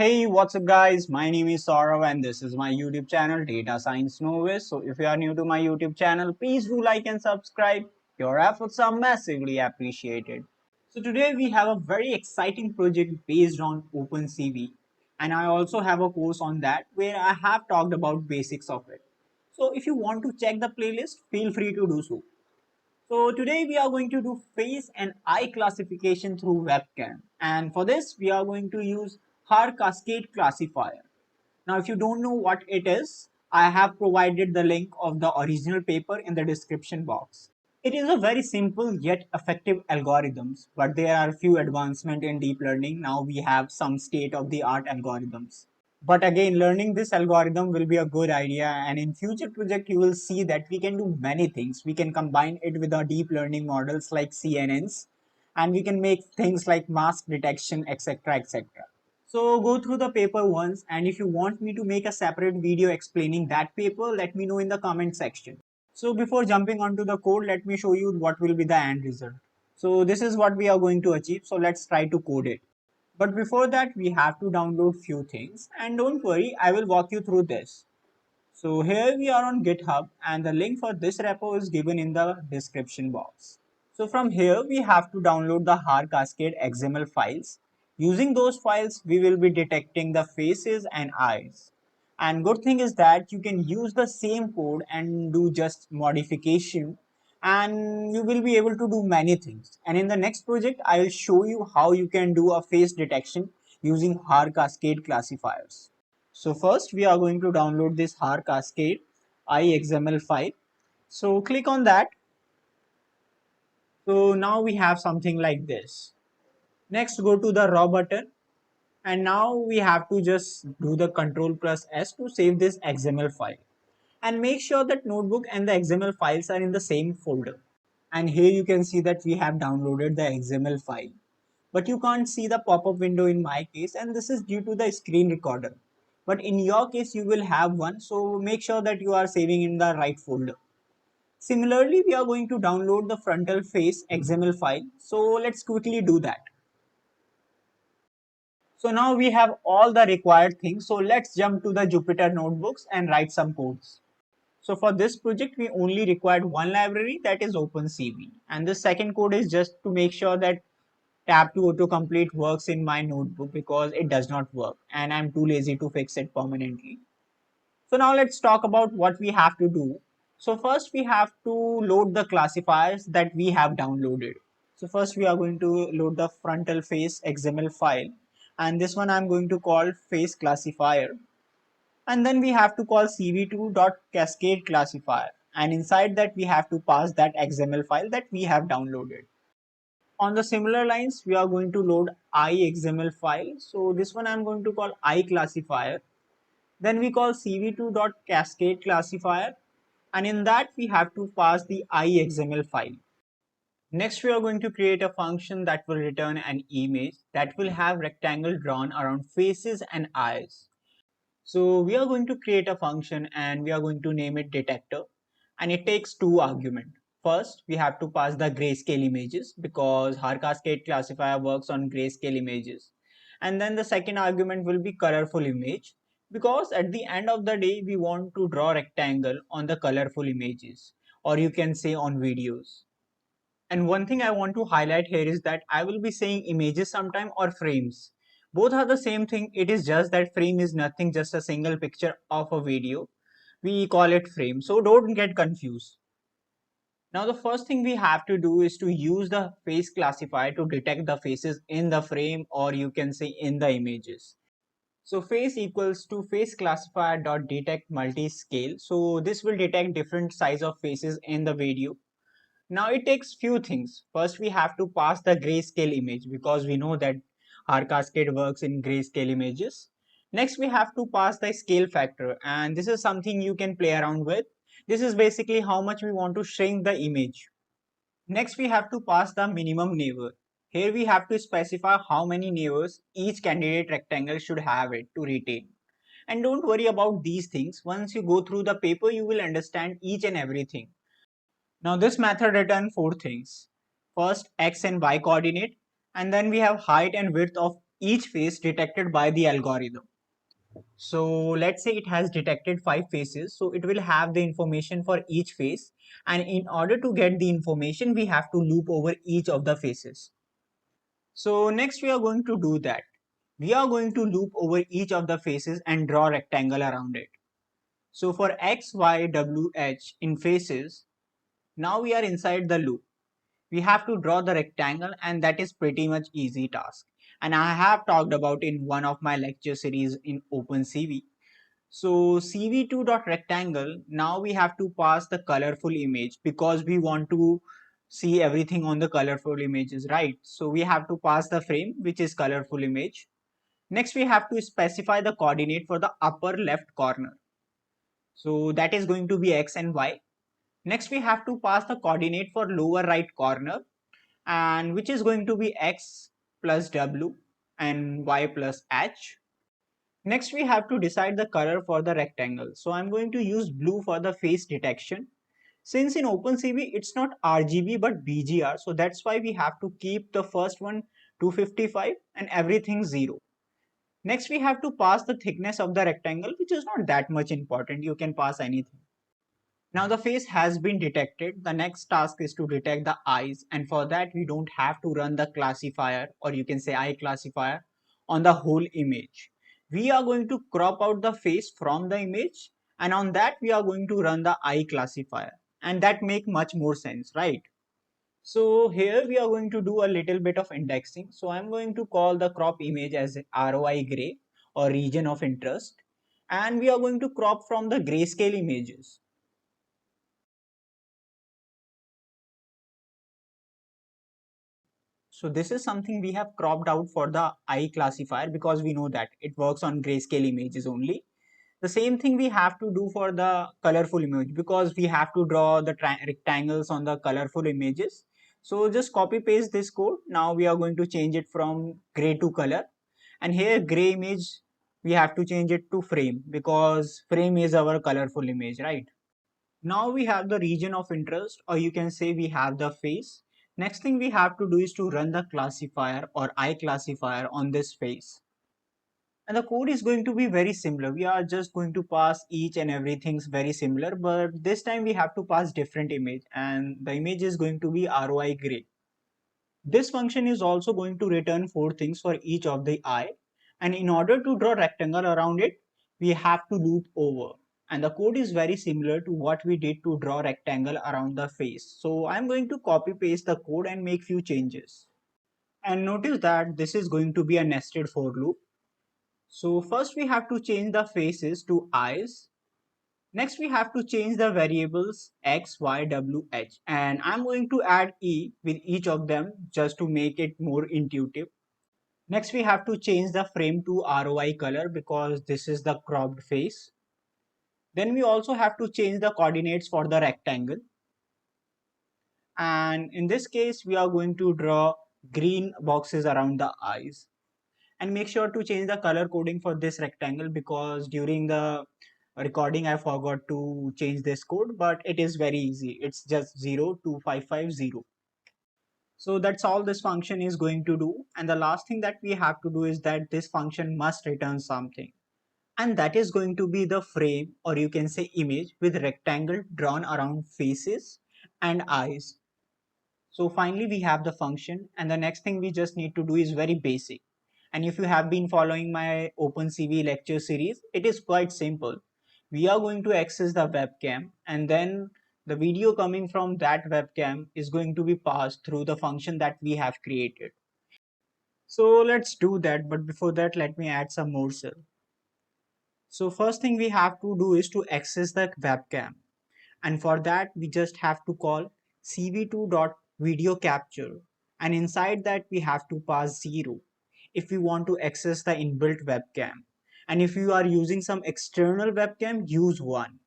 Hey, what's up guys? My name is Saurav and this is my YouTube channel Data Science Novice. So if you are new to my YouTube channel, please do like and subscribe. Your efforts are massively appreciated. So today we have a very exciting project based on OpenCV, and I also have a course on that where I have talked about basics of it. So if you want to check the playlist, feel free to do so. So today we are going to do face and eye classification through webcam. And for this, we are going to use Har Cascade Classifier. Now, if you don't know what it is, I have provided the link of the original paper in the description box. It is a very simple yet effective algorithms, but there are few advancements in deep learning. Now we have some state of the art algorithms. But again, learning this algorithm will be a good idea, and in future project you will see that we can do many things. We can combine it with our deep learning models like CNNs, and we can make things like mask detection, etc., etc. So go through the paper once, and if you want me to make a separate video explaining that paper, let me know in the comment section. So before jumping onto the code, let me show you what will be the end result. So this is what we are going to achieve. So let's try to code it. But before that, we have to download few things, and don't worry, I will walk you through this. So here we are on GitHub, and the link for this repo is given in the description box. So from here, we have to download the Har Cascade XML files. Using those files, we will be detecting the faces and eyes. And good thing is that you can use the same code and do just modification, and you will be able to do many things. And in the next project, I will show you how you can do a face detection using Har Cascade classifiers. So first we are going to download this Har Cascade iXML file. So click on that. So now we have something like this. Next go to the raw button, and now we have to just do the Control plus S to save this XML file. And make sure that notebook and the XML files are in the same folder. And here you can see that we have downloaded the XML file. But you can't see the pop-up window in my case, and this is due to the screen recorder. But in your case you will have one, so make sure that you are saving in the right folder. Similarly, we are going to download the frontal face XML file, so let's quickly do that. So now we have all the required things, so let's jump to the Jupyter notebooks and write some codes. So for this project, we only required one library, that is OpenCV. And the second code is just to make sure that tab to autocomplete works in my notebook, because it does not work and I'm too lazy to fix it permanently. So now let's talk about what we have to do. So first we have to load the classifiers that we have downloaded. So first we are going to load the frontal face XML file, and this one I'm going to call face classifier. And then we have to call cv2.cascade classifier, and inside that we have to pass that XML file that we have downloaded. On the similar lines, we are going to load iXML file. So this one I'm going to call iClassifier. Then we call cv2.cascade classifier, and in that we have to pass the iXML file. Next, we are going to create a function that will return an image that will have rectangle drawn around faces and eyes. So we are going to create a function and we are going to name it detector, and it takes two arguments. First, we have to pass the grayscale images because Har Cascade classifier works on grayscale images. And then the second argument will be colorful image, because at the end of the day, we want to draw rectangle on the colorful images, or you can say on videos. And one thing I want to highlight here is that I will be saying images sometime or frames. Both are the same thing. It is just that frame is nothing, just a single picture of a video. We call it frame. So don't get confused. Now the first thing we have to do is to use the face classifier to detect the faces in the frame, or you can say in the images. So face equals to face classifier dot detect multi-scale. So this will detect different size of faces in the video. Now it takes few things. First, we have to pass the grayscale image because we know that our cascade works in grayscale images. Next, we have to pass the scale factor, and this is something you can play around with. This is basically how much we want to shrink the image. Next, we have to pass the minimum neighbor. Here we have to specify how many neighbors each candidate rectangle should have it to retain. And don't worry about these things. Once you go through the paper, you will understand each and everything. Now this method returns four things. First, x and y coordinate, and then we have height and width of each face detected by the algorithm. So let's say it has detected 5 faces. So it will have the information for each face. And in order to get the information, we have to loop over each of the faces. So next we are going to do that. We are going to loop over each of the faces and draw a rectangle around it. So for X, Y, W, H in faces, now we are inside the loop. We have to draw the rectangle, and that is pretty much easy task. And I have talked about in one of my lecture series in OpenCV. So cv2.rectangle, now we have to pass the colorful image because we want to see everything on the colorful images, right? So we have to pass the frame, which is colorful image. Next, we have to specify the coordinate for the upper left corner. So that is going to be X and Y. Next, we have to pass the coordinate for lower right corner, and which is going to be X plus W and Y plus H. Next, we have to decide the color for the rectangle. So I'm going to use blue for the face detection. Since in OpenCV, it's not RGB but BGR. So that's why we have to keep the first one 255 and everything 0. Next, we have to pass the thickness of the rectangle, which is not that much important. You can pass anything. Now the face has been detected. The next task is to detect the eyes. And for that, we don't have to run the classifier, or you can say eye classifier, on the whole image. We are going to crop out the face from the image. And on that, we are going to run the eye classifier. And that make much more sense, right? So here we are going to do a little bit of indexing. So I'm going to call the crop image as ROI gray or region of interest. And we are going to crop from the grayscale images. So this is something we have cropped out for the eye classifier because we know that it works on grayscale images only. The same thing we have to do for the colorful image because we have to draw the rectangles on the colorful images. So just copy paste this code. Now we are going to change it from gray to color. And here gray image, we have to change it to frame because frame is our colorful image, right? Now we have the region of interest, or you can say we have the face. Next thing we have to do is to run the classifier or eye classifier on this face. And the code is going to be very similar. We are just going to pass each and everything's very similar, but this time we have to pass different image, and the image is going to be ROI gray. This function is also going to return 4 things for each of the eye. And in order to draw rectangle around it, we have to loop over. And the code is very similar to what we did to draw rectangle around the face. So I'm going to copy paste the code and make few changes. And notice that this is going to be a nested for loop. So first we have to change the faces to eyes. Next, we have to change the variables x, y, w, h, and I'm going to add e with each of them just to make it more intuitive. Next, we have to change the frame to ROI color because this is the cropped face. Then we also have to change the coordinates for the rectangle. And in this case, we are going to draw green boxes around the eyes. And make sure to change the color coding for this rectangle because during the recording I forgot to change this code, but it is very easy. It's just 02550. So that's all this function is going to do. And the last thing that we have to do is that this function must return something, and that is going to be the frame, or you can say image, with rectangle drawn around faces and eyes. So finally we have the function, and the next thing we just need to do is very basic. And if you have been following my OpenCV lecture series, it is quite simple. We are going to access the webcam, and then the video coming from that webcam is going to be passed through the function that we have created. So let's do that, but before that let me add some more cell. So first thing we have to do is to access the webcam. And for that, we just have to call cv2.videoCapture. And inside that, we have to pass 0 if we want to access the inbuilt webcam. And if you are using some external webcam, use 1.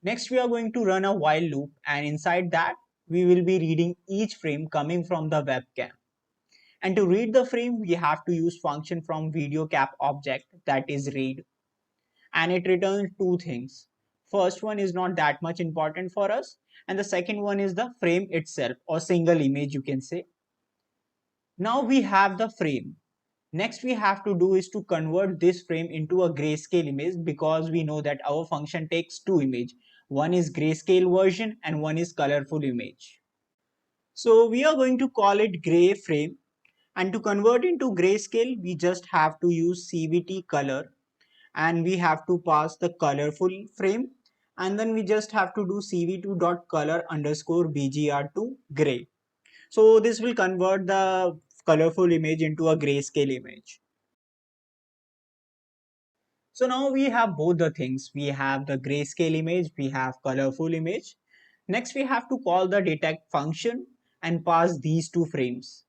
Next, we are going to run a while loop. And inside that, we will be reading each frame coming from the webcam. And to read the frame, we have to use function from VideoCap object, that is read. And it returns 2 things. First one is not that much important for us, and the second one is the frame itself, or single image you can say. Now we have the frame. Next we have to do is to convert this frame into a grayscale image, because we know that our function takes two images. One is grayscale version and one is colorful image. So we are going to call it gray frame, and to convert into grayscale we just have to use CVT color, and we have to pass the colorful frame, and then we just have to do cv2.color underscore bgr to gray. So this will convert the colorful image into a grayscale image. So now we have both the things. We have the grayscale image, we have colorful image. Next we have to call the detect function and pass these two frames.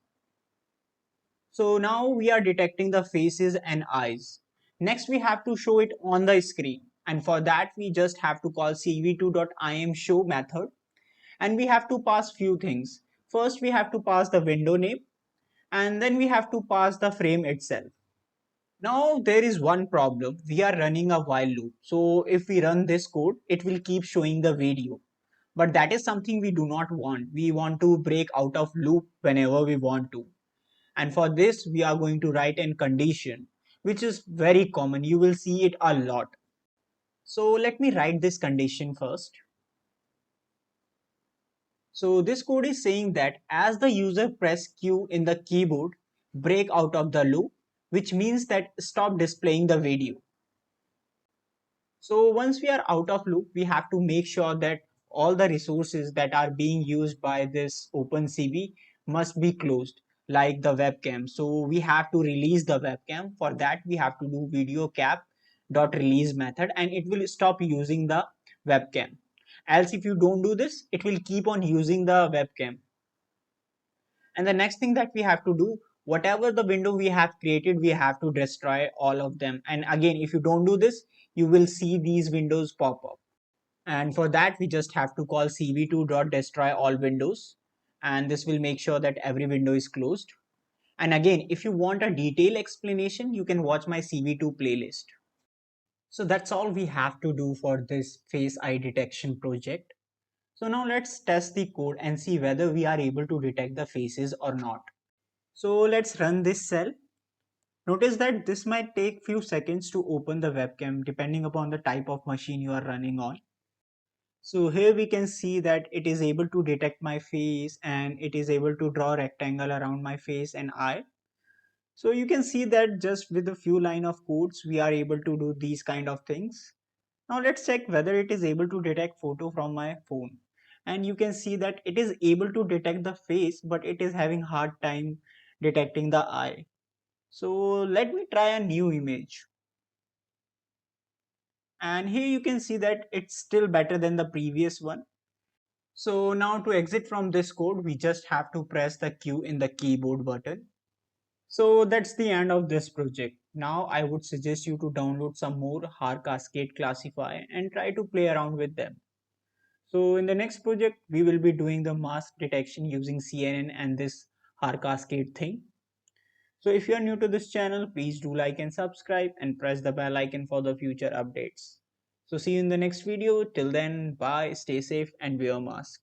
So now we are detecting the faces and eyes. Next we have to show it on the screen, and for that we just have to call cv2.imShow method, and we have to pass few things. First we have to pass the window name, and then we have to pass the frame itself. Now there is one problem. We are running a while loop. So if we run this code, it will keep showing the video. But that is something we do not want. We want to break out of loop whenever we want to. And for this, we are going to write in condition, which is very common. You will see it a lot. So let me write this condition first. So this code is saying that as the user press Q in the keyboard, break out of the loop, which means that stop displaying the video. So once we are out of loop, we have to make sure that all the resources that are being used by this OpenCV must be closed, like the webcam. So we have to release the webcam. For that, we have to do video cap dot release method, and it will stop using the webcam. Else if you don't do this, it will keep on using the webcam. And the next thing that we have to do, whatever the window we have created, we have to destroy all of them. And again, if you don't do this, you will see these windows pop up. And for that, we just have to call cv2.destroy all windows. And this will make sure that every window is closed. And again, if you want a detailed explanation, you can watch my cv2 playlist. So that's all we have to do for this face eye detection project. So now let's test the code and see whether we are able to detect the faces or not. So let's run this cell. Notice that this might take few seconds to open the webcam depending upon the type of machine you are running on. So here we can see that it is able to detect my face, and it is able to draw a rectangle around my face and eye. So you can see that just with a few line of codes we are able to do these kind of things. Now let's check whether it is able to detect photo from my phone. And you can see that it is able to detect the face, but it is having hard time detecting the eye. So let me try a new image. And here you can see that it's still better than the previous one. So now to exit from this code, we just have to press the Q in the keyboard button. So that's the end of this project. Now I would suggest you to download some more HAR Cascade Classify and try to play around with them. So in the next project, we will be doing the mask detection using CNN and this HAR Cascade thing. So if you are new to this channel, please do like and subscribe and press the bell icon for the future updates. So see you in the next video. Till then, bye, stay safe and wear a mask.